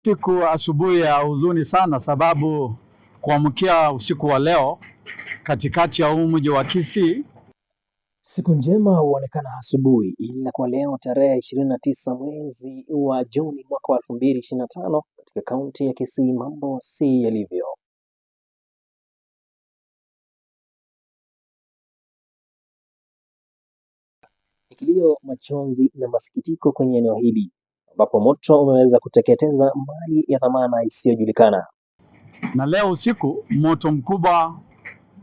Siku asubuhi ya huzuni sana, sababu kuamkia usiku wa leo katikati ya huu mji wa Kisii. Siku njema huonekana asubuhi, ila kwa leo tarehe 29 mwezi wa Juni mwaka wa 2025 katika kaunti ya Kisii mambo si yalivyo. Kilio, machozi na masikitiko kwenye eneo hili ambapo moto umeweza kuteketeza mali ya thamana isiyojulikana. Na leo usiku moto mkubwa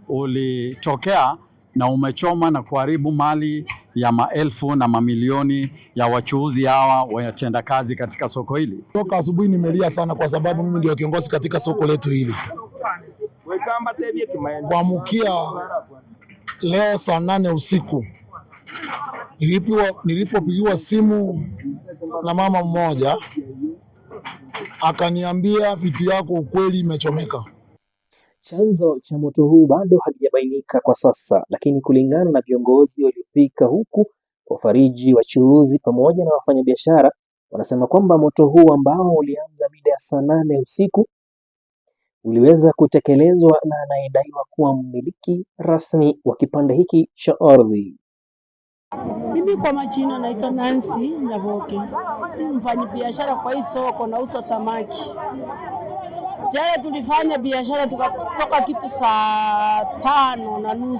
ulitokea na umechoma na kuharibu mali ya maelfu na mamilioni ya wachuuzi hawa watenda kazi katika soko hili. Toka asubuhi nimelia sana kwa sababu mimi ndio kiongozi katika soko letu hili. Kuamkia leo saa 8 usiku nilipopigiwa simu na mama mmoja akaniambia vitu yako ukweli imechomeka. Chanzo cha moto huu bado hakijabainika kwa sasa, lakini kulingana na viongozi waliofika huku wafariji wachuuzi pamoja na wafanyabiashara, wanasema kwamba moto huu ambao ulianza mida ya saa 8 usiku uliweza kutekelezwa na anayedaiwa kuwa mmiliki rasmi wa kipande hiki cha ardhi. Mimi kwa majina naitwa Nancy Nyaboke, mfanyabiashara kwa hii soko, nauza samaki. Jana tulifanya biashara tukatoka kitu saa 5:30.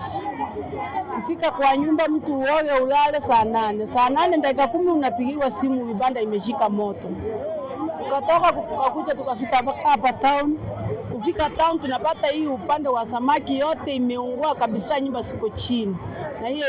Kufika kwa nyumba mtu uoge ulale saa 8. Saa 8 dakika 10 unapigiwa simu vibanda imeshika moto. Tukatoka tukakuja tukafika hapa town. Kufika town tunapata hii upande wa samaki yote imeungua kabisa, nyumba siko chini. Na hiyo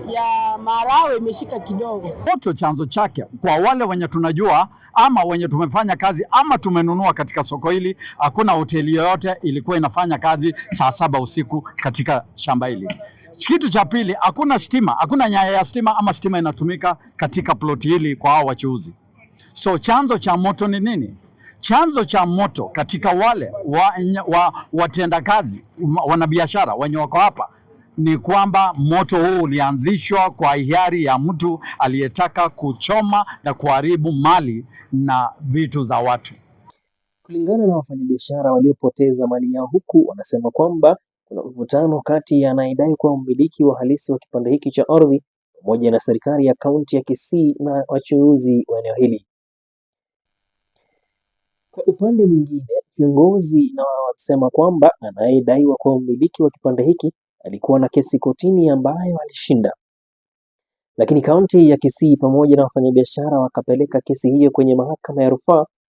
ya marawe imeshika kidogo. Moto chanzo chake kwa wale wenye tunajua ama wenye tumefanya kazi ama tumenunua katika soko hili, hakuna hoteli yoyote ilikuwa inafanya kazi saa 7 usiku katika shamba hili. Kitu cha pili, hakuna stima, hakuna nyaya ya stima ama stima inatumika katika ploti hili kwa hao wachuuzi. So chanzo cha moto ni nini? Chanzo cha moto katika wale watenda kazi, wanabiashara wenye wako hapa, ni kwamba moto huu ulianzishwa kwa hiari ya mtu aliyetaka kuchoma na kuharibu mali na vitu za watu. Kulingana na wafanyabiashara waliopoteza mali yao huku, wanasema kwamba kuna mvutano kati ya anayedai kuwa mmiliki wa halisi wa kipande hiki cha ardhi pamoja na serikali ya kaunti ya Kisii na wachuuzi wa eneo hili. Kwa upande mwingine, viongozi na wanasema kwamba anayedaiwa kuwa mmiliki wa kipande hiki alikuwa na kesi kotini ambayo alishinda, lakini kaunti ya Kisii pamoja na wafanyabiashara wakapeleka kesi hiyo kwenye mahakama ya rufaa